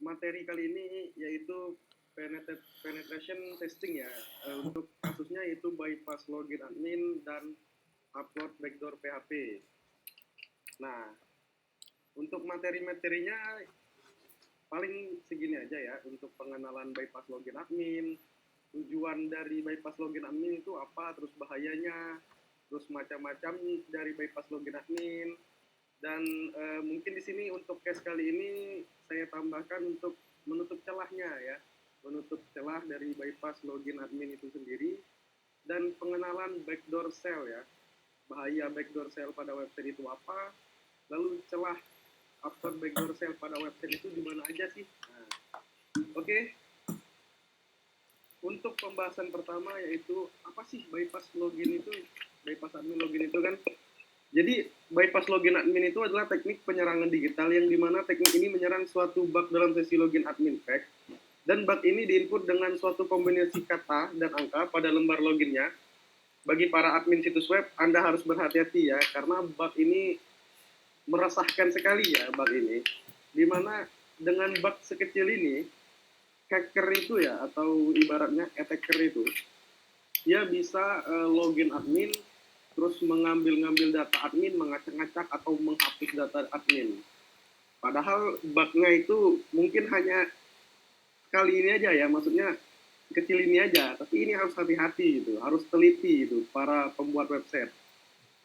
materi kali ini yaitu penetration testing ya. Untuk kasusnya itu bypass login admin dan upload backdoor PHP. Nah, untuk materi-materinya paling segini aja ya, untuk pengenalan bypass login admin, tujuan dari bypass login admin itu apa, terus bahayanya, terus macam-macam dari bypass login admin, dan mungkin di sini untuk case kali ini saya tambahkan untuk menutup celahnya ya, menutup celah dari bypass login admin itu sendiri, dan pengenalan backdoor shell ya, bahaya backdoor shell pada website itu apa, lalu celah after backdoor shell pada website itu di mana aja sih. Nah, oke. Untuk pembahasan pertama yaitu apa sih bypass login itu, bypass admin login itu kan. Jadi bypass login admin itu adalah teknik penyerangan digital yang dimana teknik ini menyerang suatu bug dalam sesi login admin pack, dan bug ini diinput dengan suatu kombinasi kata dan angka pada lembar loginnya. Bagi para admin situs web, Anda harus berhati-hati ya, karena bug ini meresahkan sekali ya, bug ini. Dimana dengan bug sekecil ini, hacker itu ya, atau ibaratnya attacker itu, dia bisa login admin, terus mengambil data admin, mengacak-ngacak atau menghapus data admin. Padahal bugnya itu mungkin hanya kali ini aja ya, maksudnya kecil ini aja, tapi ini harus hati-hati gitu, harus teliti itu para pembuat website.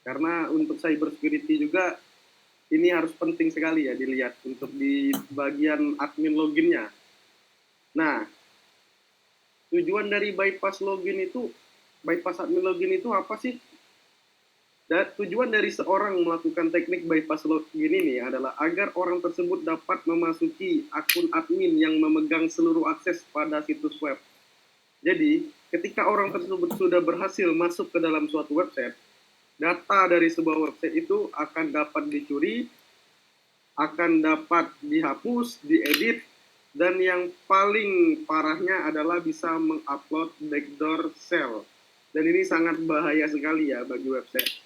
Karena untuk cyber security juga ini harus penting sekali ya dilihat untuk di bagian admin loginnya. Nah, tujuan dari bypass login itu, bypass admin login itu apa sih? Dan tujuan dari seorang melakukan teknik bypass login ini adalah agar orang tersebut dapat memasuki akun admin yang memegang seluruh akses pada situs web. Jadi, ketika orang tersebut sudah berhasil masuk ke dalam suatu website, data dari sebuah website itu akan dapat dicuri, akan dapat dihapus, diedit, dan yang paling parahnya adalah bisa mengupload backdoor shell. Dan ini sangat bahaya sekali ya bagi website.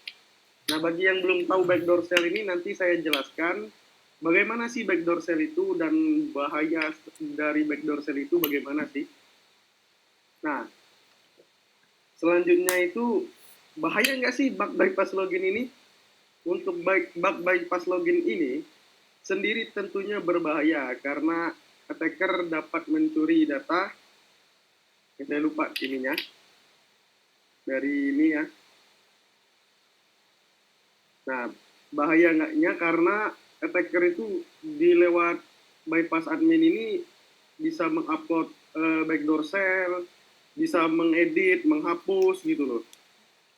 Nah, bagi yang belum tahu backdoor shell ini, nanti saya jelaskan bagaimana sih backdoor shell itu dan bahaya dari backdoor shell itu bagaimana sih. Nah, selanjutnya itu bahaya nggak sih bug bypass login ini? Untuk bug bypass login ini sendiri tentunya berbahaya karena attacker dapat mencuri data. Saya lupa ininya dari ini ya. Nah, bahaya nggaknya karena attacker itu di lewat bypass admin ini bisa mengupload backdoor shell, bisa mengedit, menghapus gitu loh.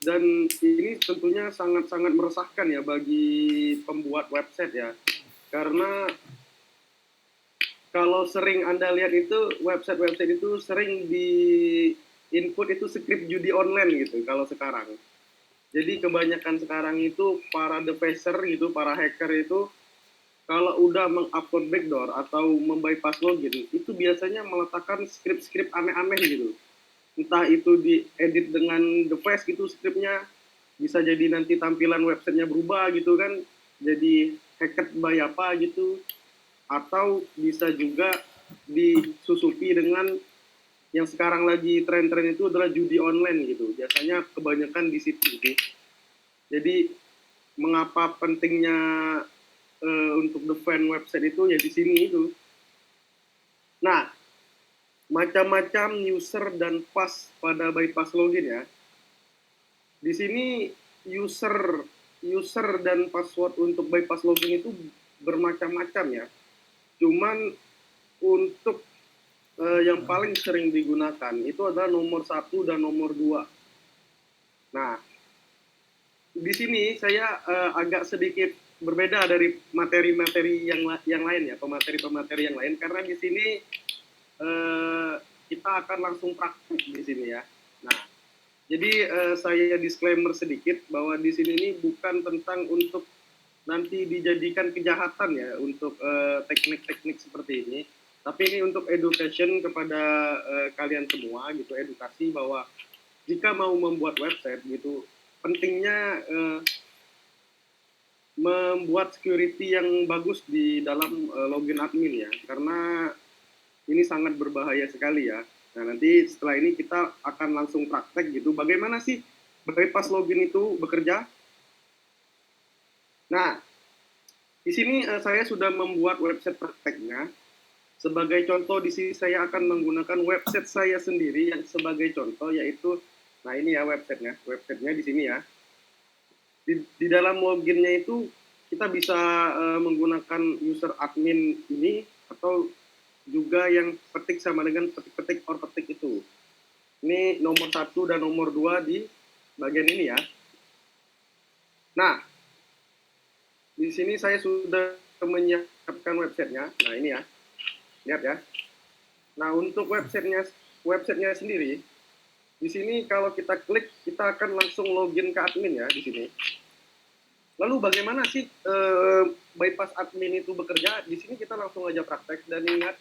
Dan ini tentunya sangat-sangat meresahkan ya bagi pembuat website ya. Karena kalau sering Anda lihat itu website-website itu sering di input itu script judi online gitu kalau sekarang. Jadi kebanyakan sekarang itu para developer gitu, para hacker itu kalau udah mengupload backdoor atau membypass login itu biasanya meletakkan script-script aneh-aneh gitu. Entah itu diedit dengan device gitu scriptnya, bisa jadi nanti tampilan websitenya berubah gitu kan, jadi hacked by apa gitu, atau bisa juga disusupi dengan yang sekarang lagi tren-tren itu adalah judi online gitu. Biasanya kebanyakan di situ sih. Jadi mengapa pentingnya untuk defend website itu ya di sini itu. Nah, macam-macam user dan pass pada bypass login ya. Di sini user dan password untuk bypass login itu bermacam-macam ya. Cuman untuk yang paling sering digunakan itu adalah nomor 1 dan nomor 2. Nah, di sini saya agak sedikit berbeda dari materi-materi yang lain ya, pemateri-pemateri yang lain, karena di sini kita akan langsung praktik di sini ya. Nah, jadi saya disclaimer sedikit bahwa di sini ini bukan tentang untuk nanti dijadikan kejahatan ya untuk teknik-teknik seperti ini, tapi ini untuk education kepada kalian semua gitu, edukasi bahwa jika mau membuat website gitu, pentingnya membuat security yang bagus di dalam login admin ya, karena Ini sangat berbahaya sekali ya. Nah, nanti setelah ini kita akan langsung praktek gitu. Bagaimana sih bypass login itu bekerja? Nah, di sini saya sudah membuat website prakteknya. Sebagai contoh di sini saya akan menggunakan website saya sendiri yang sebagai contoh yaitu, nah ini ya websitenya di sini ya. Di dalam loginnya itu kita bisa menggunakan user admin ini atau juga yang petik sama dengan petik-petik or petik itu. Ini nomor 1 dan nomor 2 di bagian ini ya. Nah, di sini saya sudah menyiapkan websitenya. Nah ini ya, lihat ya. Nah untuk websitenya sendiri, di sini kalau kita klik, kita akan langsung login ke admin ya di sini. Lalu bagaimana sih bypass admin itu bekerja? Di sini kita langsung aja praktek dan ingat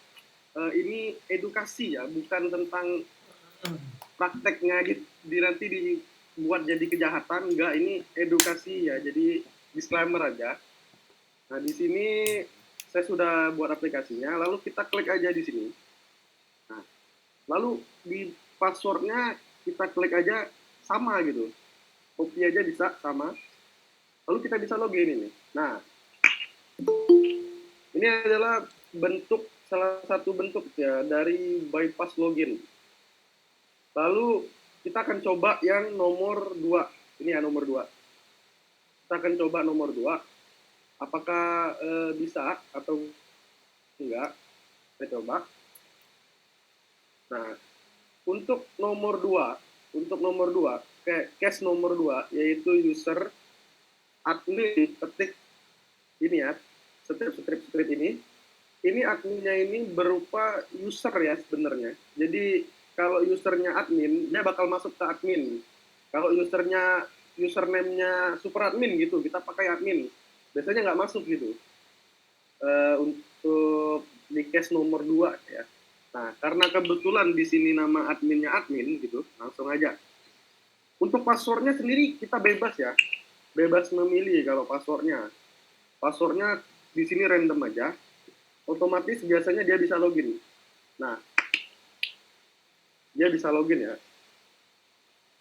ini edukasi ya, bukan tentang prakteknya nanti dibuat jadi kejahatan. Enggak, ini edukasi ya. Jadi disclaimer aja. Nah di sini saya sudah buat aplikasinya. Lalu kita klik aja di sini. Nah, lalu di passwordnya kita klik aja sama gitu. Copy aja bisa sama. Lalu kita bisa login ini. Nah, ini adalah salah satu bentuk ya dari bypass login. Lalu kita akan coba yang nomor 2. Ini ya nomor 2. Kita akan coba nomor 2. Apakah bisa atau enggak? Kita coba. Nah, untuk nomor 2, case nomor 2 yaitu user admin ketik ini ya, strip ini adminnya ini berupa user ya sebenarnya. Jadi kalau usernya admin, dia bakal masuk ke admin. Kalau username-nya super admin gitu, kita pakai admin. Biasanya nggak masuk gitu. Untuk di case nomor 2 ya. Nah, karena kebetulan di sini nama adminnya admin gitu, langsung aja. Untuk passwordnya sendiri kita bebas ya. Bebas memilih kalau passwordnya. Passwordnya di sini random aja. Otomatis biasanya dia bisa login. Nah, dia bisa login ya.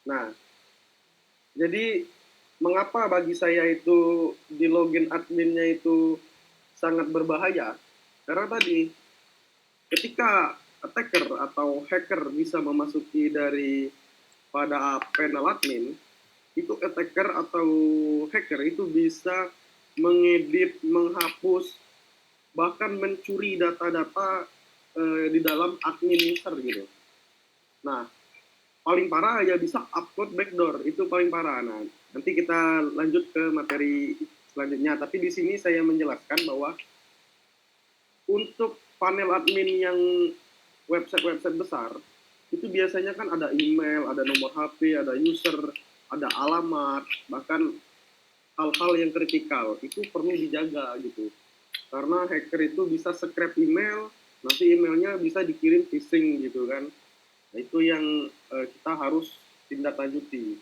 Nah, jadi mengapa bagi saya itu di login adminnya itu sangat berbahaya? Karena tadi ketika attacker atau hacker bisa memasuki dari pada panel admin, itu attacker atau hacker itu bisa mengedit, menghapus, bahkan mencuri data-data di dalam admin user gitu. Nah, paling parah ya bisa upload backdoor, itu paling parah. Nah, nanti kita lanjut ke materi selanjutnya. Tapi di sini saya menjelaskan bahwa untuk panel admin yang website-website besar, itu biasanya kan ada email, ada nomor HP, ada user, ada alamat, bahkan hal-hal yang kritikal itu perlu dijaga gitu. Karena hacker itu bisa scrap email, nanti emailnya bisa dikirim phishing gitu kan. Nah, itu yang kita harus tindak lanjuti.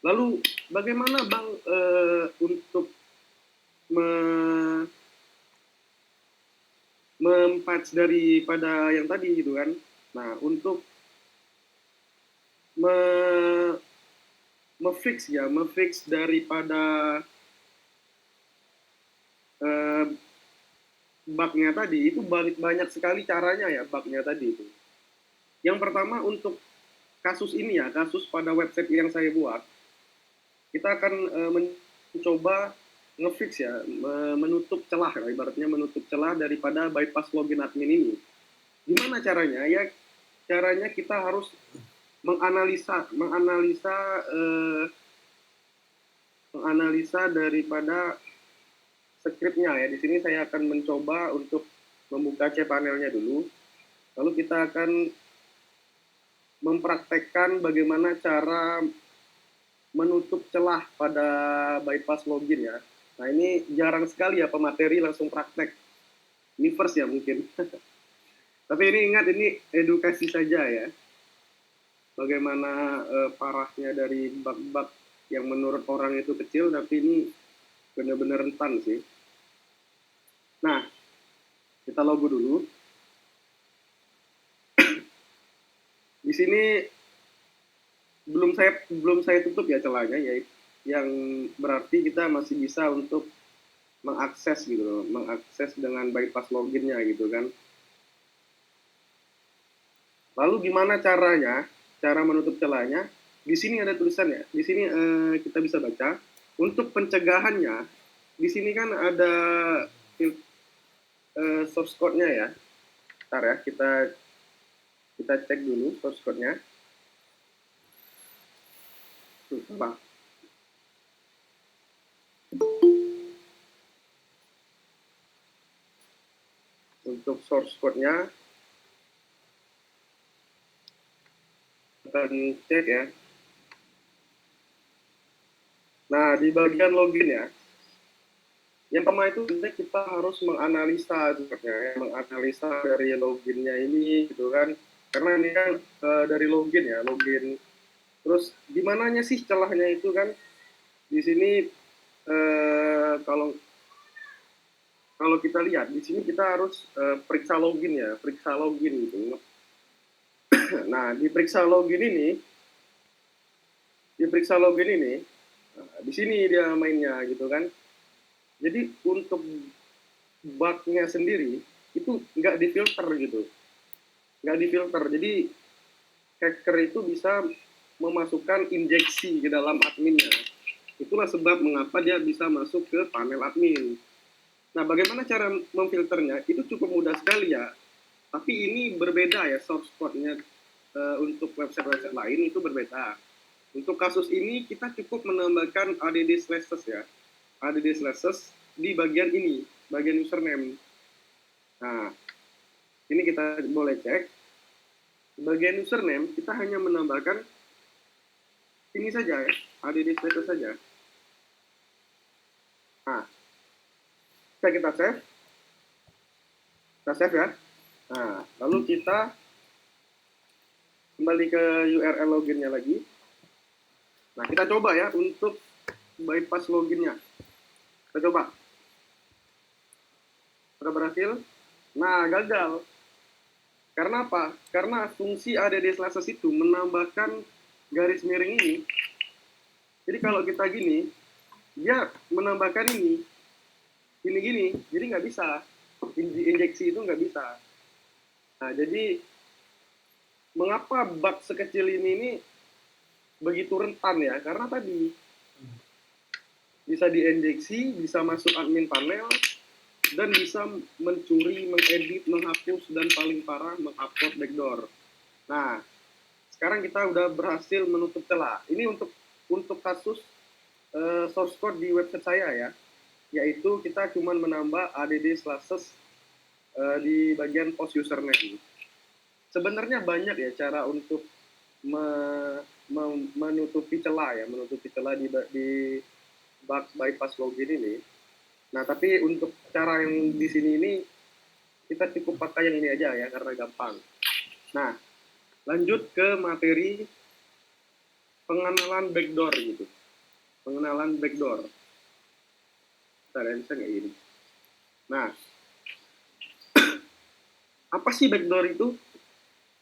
Lalu bagaimana Bang untuk mempatch daripada yang tadi gitu kan. Nah, untuk mefix daripada bugnya tadi itu banyak sekali caranya ya bugnya tadi itu. Yang pertama untuk kasus ini ya, kasus pada website yang saya buat, kita akan mencoba ngefix ya, menutup celah, ibaratnya menutup celah daripada bypass login admin ini. Gimana caranya? Ya caranya kita harus menganalisa daripada scriptnya ya. Di sini saya akan mencoba untuk membuka cpanelnya dulu. Lalu kita akan mempraktekkan bagaimana cara menutup celah pada bypass login ya. Nah ini jarang sekali ya pemateri langsung praktek. Ini first ya mungkin. Tapi ini ingat ini edukasi saja ya. Bagaimana parahnya dari bug-bug yang menurut orang itu kecil, tapi ini benar-benar rentan sih. Nah, kita logo dulu. sini belum saya tutup ya celahnya, ya, yang berarti kita masih bisa untuk mengakses gitu loh, mengakses dengan bypass loginnya gitu kan. Lalu gimana caranya? Cara menutup celahnya? Di sini ada tulisannya. Di sini kita bisa baca. Untuk pencegahannya, di sini kan ada source code-nya ya. Bentar ya, kita cek dulu source code-nya. Apa? Untuk source code-nya, kita cek ya. Nah, di bagian login ya, yang pertama itu kita harus menganalisa sebenarnya, menganalisa dari loginnya ini gitu kan, karena ini kan dari login ya, login. Terus di mananya sih celahnya itu kan? Di sini kalau kita lihat di sini kita harus periksa login ya, periksa login gitu. Nah, di periksa login ini, nah, di sini dia mainnya gitu kan. Jadi untuk bug-nya sendiri itu nggak difilter gitu, nggak difilter. Jadi hacker itu bisa memasukkan injeksi ke dalam adminnya. Itulah sebab mengapa dia bisa masuk ke panel admin. Nah, bagaimana cara memfilternya? Itu cukup mudah sekali ya. Tapi ini berbeda ya, source code-nya untuk website-website lain itu berbeda. Untuk kasus ini kita cukup menambahkan add slashes ya, add slashes di bagian ini, bagian username. Nah, ini kita boleh cek. Bagian username kita hanya menambahkan ini saja ya, add slashes saja. Nah, kita save. Kita save ya. Nah, lalu kita kembali ke URL loginnya lagi. Nah, kita coba ya untuk bypass loginnya. Kita coba. Sudah berhasil? Nah, gagal. Karena apa? Karena fungsi add slashes itu menambahkan garis miring ini. Jadi kalau kita gini, dia menambahkan ini gini. Jadi nggak bisa. Injeksi itu nggak bisa. Nah, jadi mengapa bug sekecil ini begitu rentan ya? Karena tadi bisa diinjeksi, bisa masuk admin panel, dan bisa mencuri, mengedit, menghapus, dan paling parah mengupload backdoor. Nah, sekarang kita udah berhasil menutup celah. Ini untuk kasus source code di website saya ya, yaitu kita cuma menambah add slashes di bagian post username. Sebenarnya banyak ya cara untuk menutupi celah ya, menutupi celah di bug bypass login ini. Nah, tapi untuk cara yang di sini ini kita cukup pakai yang ini aja ya karena gampang. Nah, lanjut ke materi pengenalan backdoor gitu. Pengenalan backdoor. Bentar ya, bisa nggak ini? Nah, apa sih backdoor itu?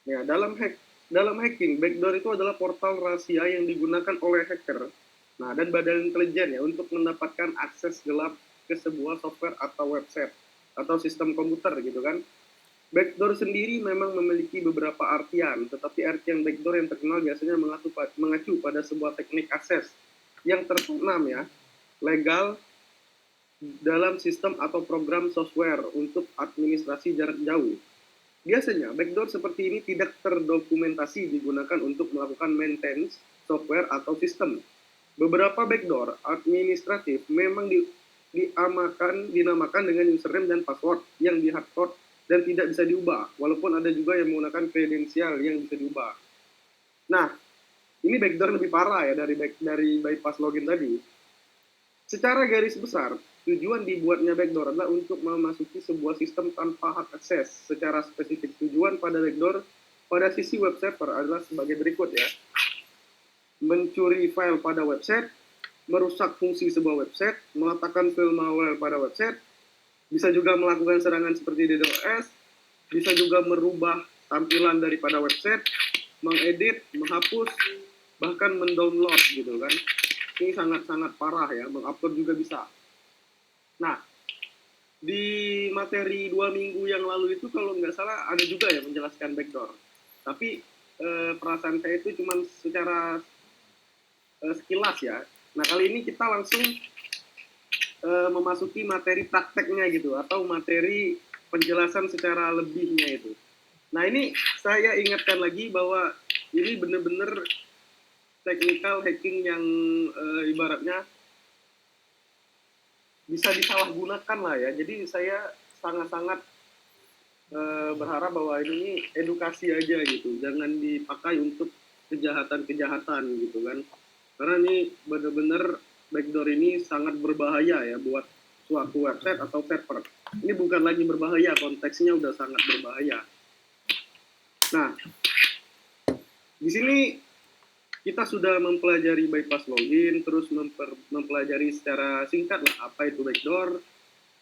Ya, dalam hacking, backdoor itu adalah portal rahasia yang digunakan oleh hacker, nah, dan badan intelijen ya untuk mendapatkan akses gelap ke sebuah software atau website atau sistem komputer gitu kan. Backdoor sendiri memang memiliki beberapa artian, tetapi artian backdoor yang terkenal biasanya mengacu pada sebuah teknik akses yang tertanam ya, legal dalam sistem atau program software untuk administrasi jarak jauh. Biasanya, backdoor seperti ini tidak terdokumentasi digunakan untuk melakukan maintenance software atau sistem. Beberapa backdoor administratif memang dinamakan dengan username dan password yang di-hardcode dan tidak bisa diubah, walaupun ada juga yang menggunakan kredensial yang bisa diubah. Nah, ini backdoor lebih parah ya dari bypass login tadi. Secara garis besar, tujuan dibuatnya backdoor adalah untuk memasuki sebuah sistem tanpa hak akses. Secara spesifik, tujuan pada backdoor pada sisi web server adalah sebagai berikut ya. Mencuri file pada website, merusak fungsi sebuah website, meletakkan file malware pada website, bisa juga melakukan serangan seperti DDoS, bisa juga merubah tampilan daripada website, mengedit, menghapus, bahkan mendownload gitu kan. Ini sangat-sangat parah ya, mengupload juga bisa. Nah, di materi 2 minggu yang lalu itu kalau nggak salah ada juga ya menjelaskan backdoor. Tapi perasaan saya itu cuma secara sekilas ya. Nah, kali ini kita langsung memasuki materi prakteknya gitu, atau materi penjelasan secara lebihnya itu. Nah, ini saya ingatkan lagi bahwa ini benar-benar technical hacking yang ibaratnya bisa disalahgunakan lah ya. Jadi saya sangat-sangat berharap bahwa ini edukasi aja gitu, jangan dipakai untuk kejahatan-kejahatan gitu kan. Karena ini benar-benar backdoor ini sangat berbahaya ya buat suatu website atau server. Ini bukan lagi berbahaya, konteksnya udah sangat berbahaya. Nah, di sini kita sudah mempelajari bypass login, terus mempelajari secara singkat lah apa itu backdoor.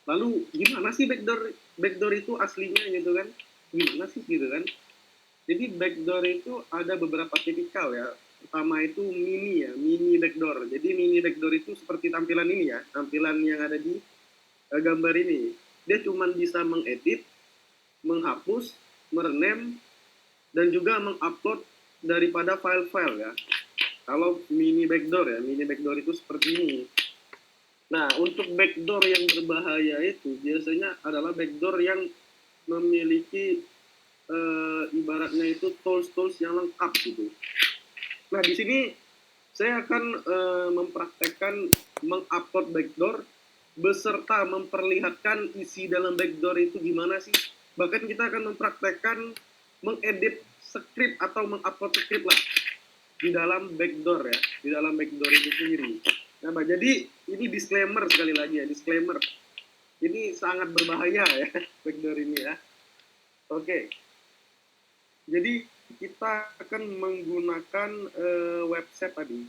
Lalu gimana sih backdoor itu aslinya gitu kan? Gimana sih gitu kan? Jadi backdoor itu ada beberapa tipikal ya. Pertama itu mini backdoor. Jadi mini backdoor itu seperti tampilan ini ya, tampilan yang ada di gambar ini. Dia cuma bisa mengedit, menghapus, merename, dan juga mengupload daripada file-file ya. Kalau mini backdoor itu seperti ini. Nah, untuk backdoor yang berbahaya itu biasanya adalah backdoor yang memiliki ibaratnya itu tools-tools yang lengkap gitu. Nah, di sini saya akan mempraktekkan mengupload backdoor beserta memperlihatkan isi dalam backdoor itu gimana sih. Bahkan kita akan mempraktekkan mengedit script atau mengupload script lah di dalam backdoor ya, di dalam backdoor itu sendiri. Nah, jadi ini disclaimer sekali lagi ya, disclaimer. Ini sangat berbahaya ya backdoor ini ya. Oke. Jadi kita akan menggunakan website tadi.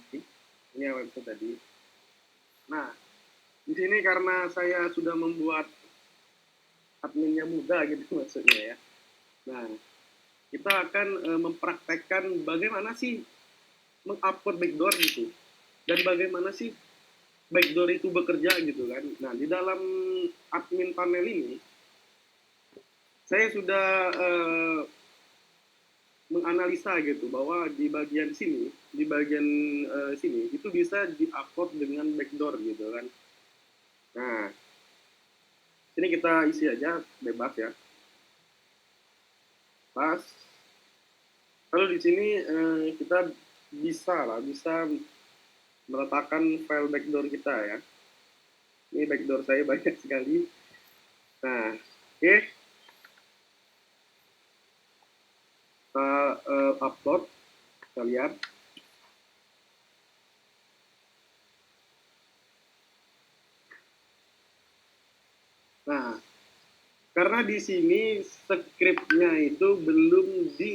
Ini ya website tadi. Nah, di sini karena saya sudah membuat adminnya mudah gitu maksudnya ya. Nah, kita akan mempraktekkan bagaimana sih mengupload backdoor gitu, dan bagaimana sih backdoor itu bekerja gitu kan. Nah, di dalam admin panel ini saya sudah menganalisa gitu bahwa di bagian sini, di bagian sini itu bisa diupload dengan backdoor gitu kan. Nah, sini kita isi aja bebas ya. Pas. Lalu di sini kita bisa meletakkan file backdoor kita ya. Ini backdoor saya banyak sekali. Nah, oke. Kita upload, kita lihat. Nah, karena di sini scriptnya itu belum di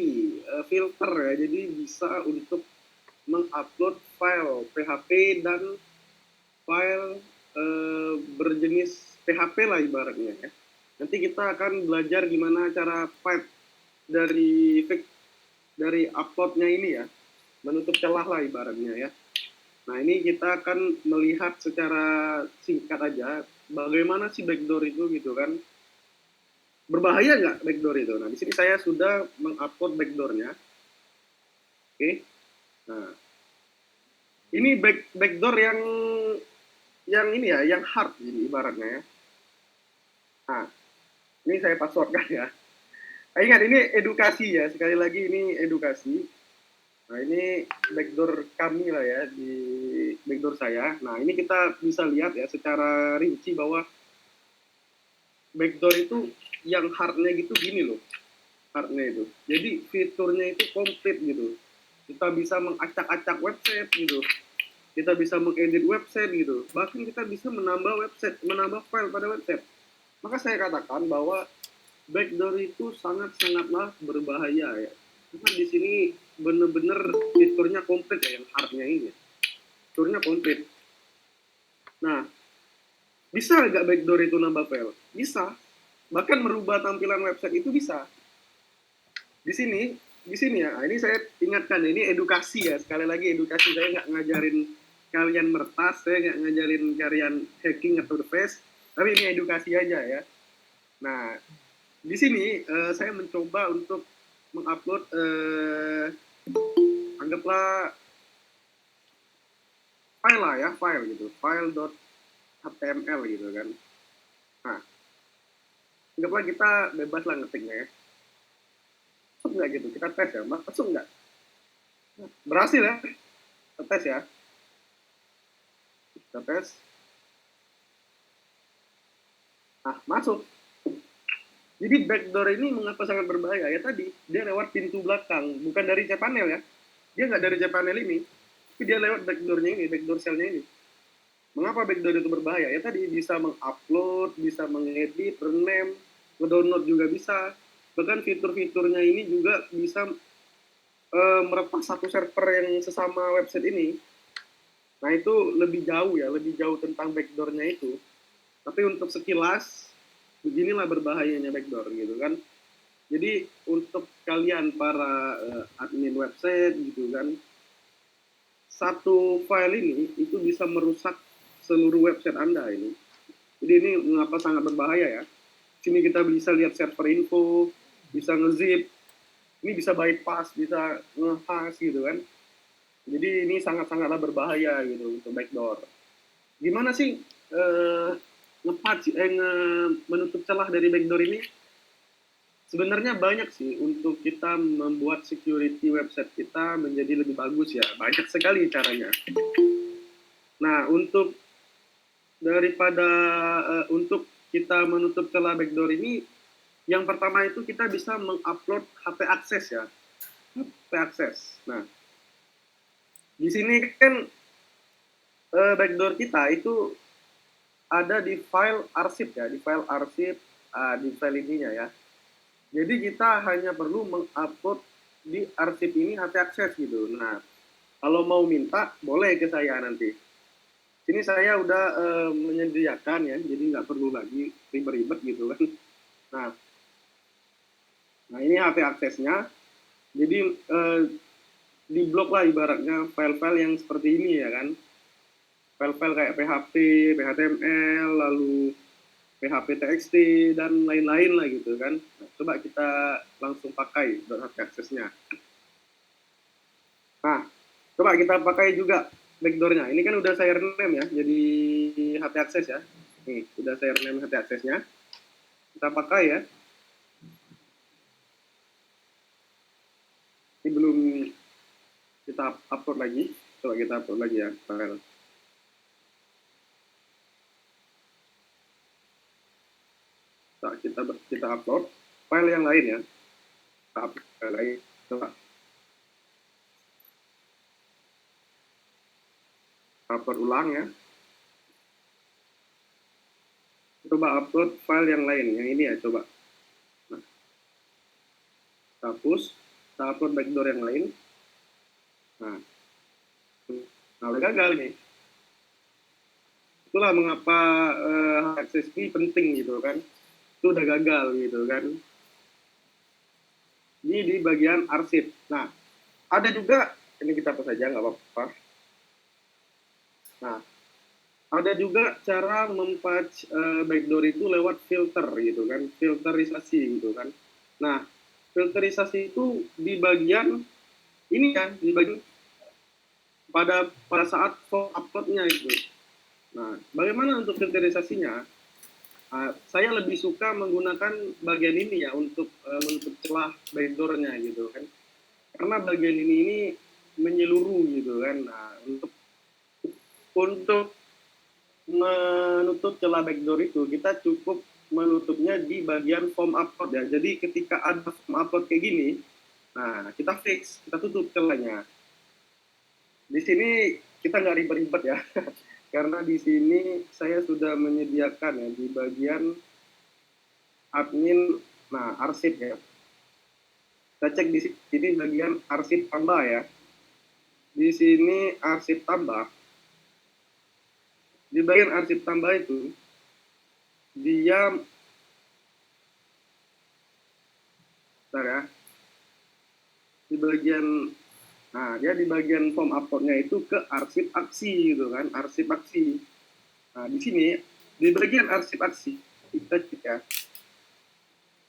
filter ya, jadi bisa untuk mengupload file PHP dan file berjenis PHP lah ibaratnya ya. Nanti kita akan belajar gimana cara pipe dari uploadnya ini ya, menutup celah lah ibaratnya ya. Nah, ini kita akan melihat secara singkat aja bagaimana sih backdoor itu gitu kan. Berbahaya nggak backdoor itu? Nah, di sini saya sudah mengupload backdoornya. Oke. Nah, ini backdoor yang ini ya, yang hard ini ibaratnya ya. Nah, ini saya passwordkan ya. Nah, ingat ini edukasi ya, sekali lagi ini edukasi. Nah, ini backdoor kami lah ya, di backdoor saya. Nah, ini kita bisa lihat ya secara rinci bahwa backdoor itu yang hardnya gitu gini loh, hardnya itu. Jadi fiturnya itu komplit gitu. Kita bisa mengacak-acak website gitu. Kita bisa mengedit website gitu. Bahkan kita bisa menambah website, menambah file pada website. Maka saya katakan bahwa backdoor itu sangat-sangatlah berbahaya ya. Karena di sini benar-benar fiturnya komplit ya, yang hardnya ini. Fiturnya komplit. Nah, bisa nggak backdoor itu nambah file? Bisa. Bahkan merubah tampilan website itu bisa. Di sini di sini ya, ini saya ingatkan, ini edukasi ya, sekali lagi edukasi, saya nggak ngajarin kalian mertas, saya nggak ngajarin kalian hacking atau the face, tapi ini edukasi aja ya. Nah, di sini saya mencoba untuk mengupload, anggaplah file lah ya, file gitu, file.html gitu kan. Nah, anggaplah kita bebas lah ngetiknya ya. Masuk nggak gitu, kita tes ya, masuk nggak? Berhasil ya, kita tes ya. Kita tes. Nah, masuk. Jadi backdoor ini mengapa sangat berbahaya? Ya tadi, dia lewat pintu belakang, bukan dari cPanel ya. Dia nggak dari cPanel ini, tapi dia lewat backdoornya ini, backdoor shell-nya ini. Mengapa backdoor itu berbahaya? Ya tadi, bisa mengupload, bisa mengedit, rename, ngedownload juga bisa. Bahkan fitur-fiturnya ini juga bisa meretas satu server yang sesama website ini. Nah, itu lebih jauh ya, lebih jauh tentang backdoor-nya itu. Tapi untuk sekilas, beginilah berbahayanya backdoor gitu kan. Jadi untuk kalian para admin website gitu kan, satu file ini itu bisa merusak seluruh website Anda ini. Jadi ini mengapa sangat berbahaya ya. Sini kita bisa lihat server info, bisa nge-zip, ini bisa bypass, bisa nge-hash gitu kan. Jadi ini sangat-sangatlah berbahaya gitu untuk backdoor. Gimana sih menutup celah dari backdoor ini? Sebenarnya banyak sih untuk kita membuat security website kita menjadi lebih bagus ya. Banyak sekali caranya. Nah, untuk kita menutup celah backdoor ini, yang pertama itu kita bisa mengupload HP akses ya. HP akses. Nah, di sini kan backdoor kita itu ada di file arsip ya, di file arsip, di file ininya ya. Jadi kita hanya perlu mengupload di arsip ini HP akses gitu. Nah, kalau mau minta boleh ke saya nanti. Sini saya udah menyediakan ya, jadi nggak perlu lagi ribet-ribet gitu kan. Nah ini HP aksesnya. Jadi diblok lah ibaratnya file-file yang seperti ini ya kan. File-file kayak PHP, HTML, lalu PHP TXT, dan lain-lain lah gitu kan. Nah, coba kita langsung pakai HP aksesnya. Nah, coba kita pakai juga backdoor-nya. Ini kan udah saya rename ya, jadi HP akses ya. Nih, udah saya rename HP aksesnya. Kita pakai ya. Ini belum kita upload lagi. Coba kita upload lagi ya file. Nah, kita upload file yang lain ya. File lain. Coba upload ulang ya. Coba upload file yang lain, yang ini ya coba. Nah, hapus, kita upload backdoor yang lain. Nah udah gagal nih. Itulah mengapa akses ini penting gitu kan. Itu udah gagal gitu kan. Ini di bagian arsip. Nah, ada juga, ini kita hapus saja, nggak apa-apa. Nah, ada juga cara mempatch backdoor itu lewat filter gitu kan, filterisasi gitu kan. Nah, filterisasi itu di bagian ini kan, di bagian pada saat uploadnya itu. Nah, bagaimana untuk filterisasinya? Saya lebih suka menggunakan bagian ini ya untuk menutup celah backdoor-nya gitu kan. Karena bagian ini menyeluruh gitu kan. Nah, untuk menutup celah backdoor itu kita cukup menutupnya di bagian form upload ya. Jadi ketika ada form upload kayak gini, nah kita fix, kita tutup celahnya. Di sini kita nggak ribet-ribet ya. Karena di sini saya sudah menyediakan ya di bagian admin, nah arsip ya. Kita cek di sini bagian arsip tambah ya. Di sini arsip tambah. Di bagian arsip tambah itu dia, bentar ya. bagian, nah dia di bagian form uploadnya itu ke arsip aksi gitu kan, arsip aksi. Nah di sini di bagian arsip aksi kita cek ya,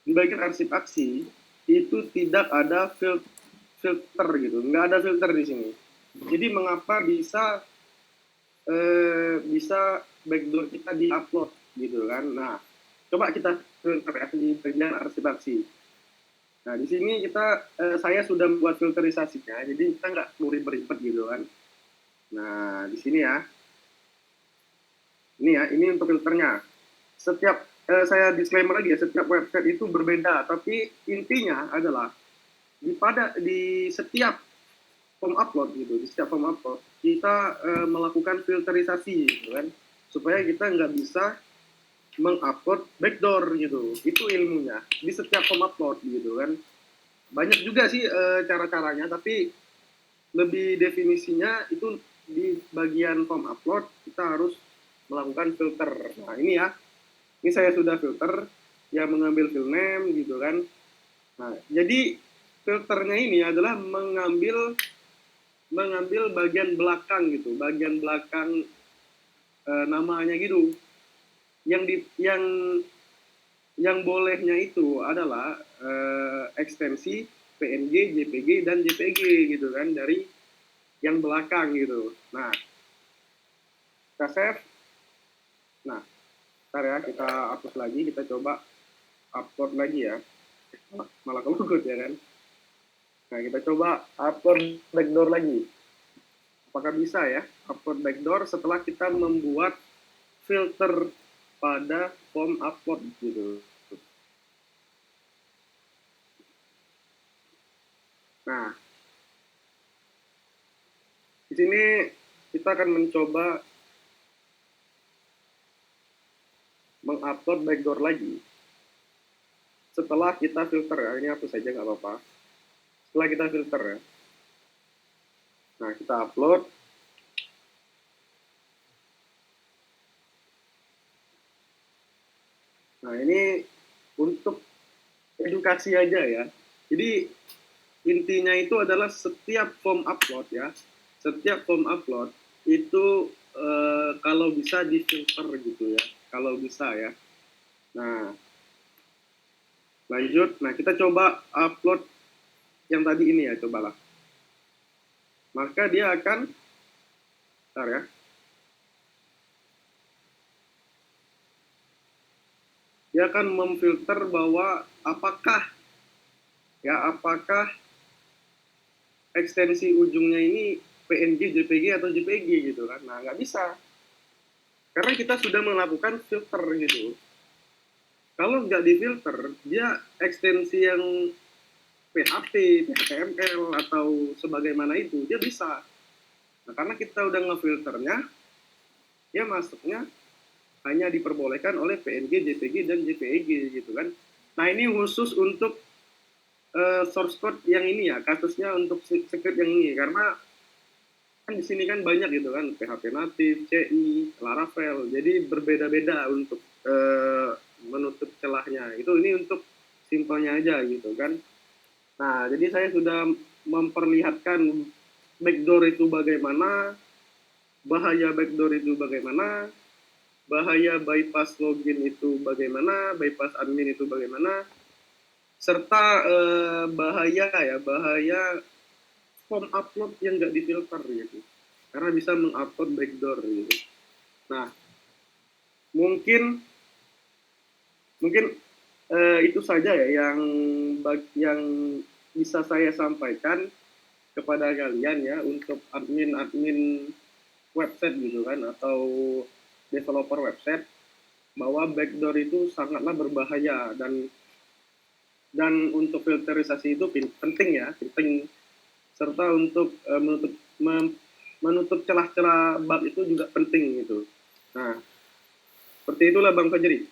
di bagian arsip aksi itu tidak ada filter gitu, nggak ada filter di sini. Jadi mengapa bisa backdoor kita di-upload gitu kan. Nah, coba kita filter ya di bagian arsip aksi. Nah, di sini saya sudah membuat filterisasinya, jadi kita nggak perlu ribet-ribet gitu kan. Nah, di sini ya. Ini untuk filternya. Saya disclaimer lagi ya, setiap website itu berbeda, tapi intinya adalah di setiap form upload gitu, di setiap form upload kita melakukan filterisasi gitu kan, supaya kita nggak bisa mengupload backdoor gitu. Itu ilmunya di setiap form upload gitu kan. Banyak juga sih cara-caranya, tapi lebih definisinya itu di bagian form upload kita harus melakukan filter. Nah ini ya, ini saya sudah filter, ya mengambil file name gitu kan. Nah jadi filternya ini adalah mengambil bagian belakang gitu, bagian belakang namanya gitu. Yang bolehnya itu adalah ekstensi PNG, JPG dan JPG gitu kan, dari yang belakang gitu. Nah, kita save. Nah, ntar ya kita hapus lagi, kita coba upload lagi ya. Malah kelugut ya kan. Nah, kita coba upload backdoor lagi. Apakah bisa ya upload backdoor setelah kita membuat filter pada form upload gitu. Nah, di sini kita akan mencoba mengupload backdoor lagi. Setelah kita filter ya, ini hapus saja nggak apa-apa. Setelah kita filter ya. Nah, kita upload. Nah, ini untuk edukasi aja ya. Jadi intinya itu adalah setiap form upload ya, setiap form upload itu kalau bisa difilter gitu ya, kalau bisa ya. Nah, lanjut. Nah, kita coba upload yang tadi ini ya, cobalah. Maka dia akan, bentar ya, dia akan memfilter bahwa apakah ekstensi ujungnya ini PNG, JPG atau JPG gitu kan. Nah, nggak bisa. Karena kita sudah melakukan filter gitu. Kalau nggak difilter, dia ekstensi yang PHP, HTML, atau sebagaimana itu, dia bisa. Nah, karena kita udah ngefilternya, dia masuknya hanya diperbolehkan oleh PNG, JPG, dan JPEG gitu kan. Nah, ini khusus untuk source code yang ini ya, kasusnya untuk script yang ini, karena kan di sini kan banyak gitu kan, PHP native, CI, Laravel, jadi berbeda-beda untuk menutup celahnya. Ini untuk simpelnya aja gitu kan. Nah, jadi saya sudah memperlihatkan backdoor itu bagaimana, bahaya backdoor itu bagaimana, bahaya bypass login itu bagaimana, bypass admin itu bagaimana, serta bahaya form upload yang nggak difilter gitu, karena bisa mengupload backdoor gitu. Nah, mungkin itu saja ya yang bisa saya sampaikan kepada kalian ya, untuk admin website gitu kan, atau developer website, bahwa backdoor itu sangatlah berbahaya, dan untuk filterisasi itu penting ya, penting, serta untuk menutup celah-celah bug itu juga penting gitu. Nah, seperti itulah Bang Fajri.